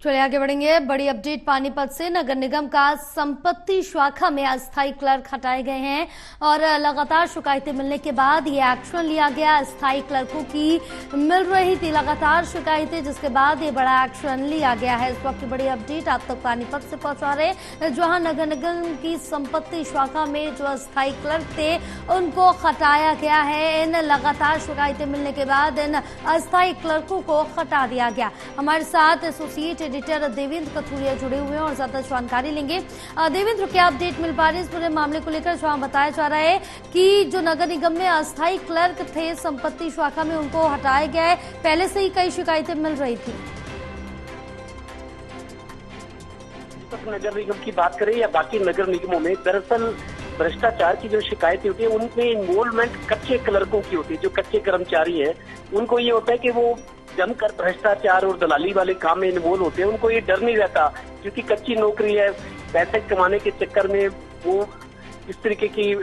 चलिए आगे बढ़ेंगे। बड़ी अपडेट पानीपत से। नगर निगम का संपत्ति शाखा में अस्थायी क्लर्क हटाए गए हैं और लगातार शिकायतें मिलने के बाद ये एक्शन लिया गया। अस्थायी क्लर्कों की मिल रही थी लगातार शिकायतें, जिसके बाद ये बड़ा एक्शन लिया गया है। इस वक्त की बड़ी अपडेट आप तक पानीपत से पहुंचा रहे हैं, जहां नगर निगम की संपत्ति शाखा में जो अस्थायी क्लर्क थे उनको हटाया गया है। इन लगातार शिकायतें मिलने के बाद इन अस्थायी क्लर्कों को हटा दिया गया। हमारे साथ एसोसिएट एडिटर देवेंद्र कथुरिया जुड़े हुए हैं और ज्यादा जानकारी लेंगे। देवेंद्र, क्या अपडेट मिल पा रही है इस पूरे मामले को लेकर, जहां बताया जा रहा है कि जो नगर निगम में अस्थायी क्लर्क थे संपत्ति शाखा में उनको हटाया गया है। पहले से ही कई शिकायतें मिल रही थी। नगर निगम की बात करें या बाकी नगर निगमों में, दरअसल भ्रष्टाचार की जो शिकायतें होती है उनमें इन्वॉल्वमेंट कच्चे क्लर्कों की होती है। जो कच्चे कर्मचारी हैं उनको ये होता है कि वो जमकर भ्रष्टाचार और दलाली वाले काम में इन्वॉल्व होते हैं। उनको ये डर नहीं रहता क्योंकि कच्ची नौकरी है, पैसे कमाने के चक्कर में वो इस तरीके की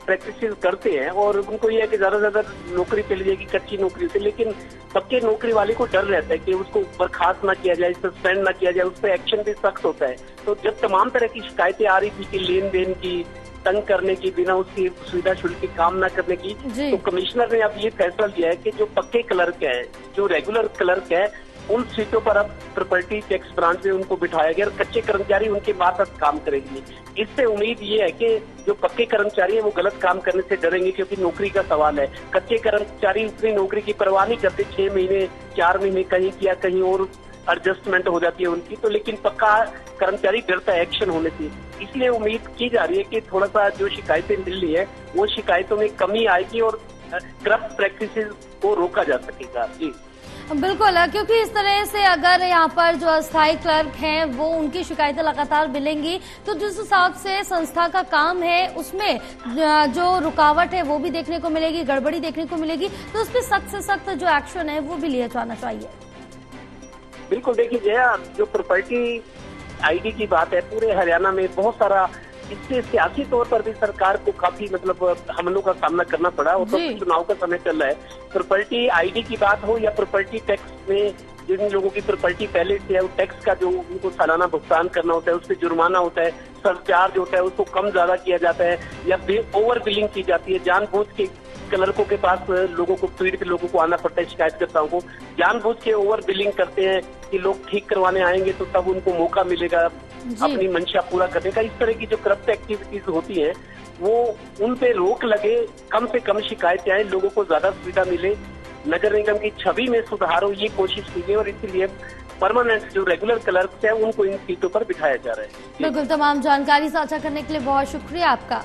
प्रैक्टिस करते हैं और उनको ये है कि ज्यादा से ज्यादा नौकरी चली जाएगी कच्ची नौकरी से। लेकिन पक्के नौकरी वाले को डर रहता है कि उसको बर्खास्त ना किया जाए, सस्पेंड ना किया जाए, उस पर एक्शन भी सख्त होता है। तो जब तमाम तरह की शिकायतें आ रही थी कि लेन देन की, तंग करने की, बिना उसकी सुविधा शुल्क की काम न करने की, तो कमिश्नर ने अब ये फैसला लिया है कि जो पक्के क्लर्क है, जो रेगुलर क्लर्क है, उन सीटों पर अब प्रॉपर्टी टैक्स ब्रांच में उनको बिठाया गया और कच्चे कर्मचारी उनके बाद अब काम करेंगे। इससे उम्मीद ये है कि जो पक्के कर्मचारी है वो गलत काम करने से डरेंगे क्योंकि नौकरी का सवाल है। कच्चे कर्मचारी उतनी नौकरी की परवाह नहीं करते, 6 महीने 4 महीने कहीं किया कहीं और एडजस्टमेंट हो जाती है उनकी, तो लेकिन पक्का कर्मचारी डरता है एक्शन होने से। इसलिए उम्मीद की जा रही है कि थोड़ा सा जो शिकायतें मिल रही है वो शिकायतों में कमी आएगी और करप्ट प्रैक्टिसेस को रोका जा सकेगा। जी बिल्कुल, क्योंकि इस तरह से अगर यहाँ पर जो अस्थायी क्लर्क हैं वो उनकी शिकायतें लगातार मिलेंगी तो जिस हिसाब से संस्था का काम है उसमें जो रुकावट है वो भी देखने को मिलेगी, गड़बड़ी देखने को मिलेगी। तो उस पर सख्त से सख्त जो एक्शन है वो भी लिया जाना चाहिए। बिल्कुल, देखिए जया, जो प्रॉपर्टी आईडी की बात है, पूरे हरियाणा में बहुत सारा इससे सियासी तौर पर भी सरकार को काफी हमलों का सामना करना पड़ा और तो चुनाव का समय चल रहा है। प्रॉपर्टी आईडी की बात हो या प्रॉपर्टी टैक्स में जिन लोगों की प्रॉपर्टी पहले से है, वो टैक्स का जो उनको सालाना भुगतान करना होता है उस पर जुर्माना होता है, सरचार्ज होता है, उसको कम ज्यादा किया जाता है या ओवर बिलिंग की जाती है। जानबूझ के क्लर्कों के पास लोगों को, पीड़ित लोगों को आना पड़ता है, शिकायतकर्ताओं को जानबूझ के ओवर बिलिंग करते हैं कि लोग ठीक करवाने आएंगे तो तब उनको मौका मिलेगा अपनी मंशा पूरा करने का। इस तरह की जो करप्ट एक्टिविटीज होती है वो उन पे रोक लगे, कम से कम शिकायतें आए, लोगों को ज्यादा सुविधा मिले, नगर निगम की छवि में सुधार हो, ये कोशिश की गई और इसीलिए परमानेंट जो रेगुलर क्लर्क्स हैं उनको इन सीटों पर बिठाया जा रहा है। बिल्कुल, तमाम जानकारी साझा करने के लिए बहुत शुक्रिया आपका।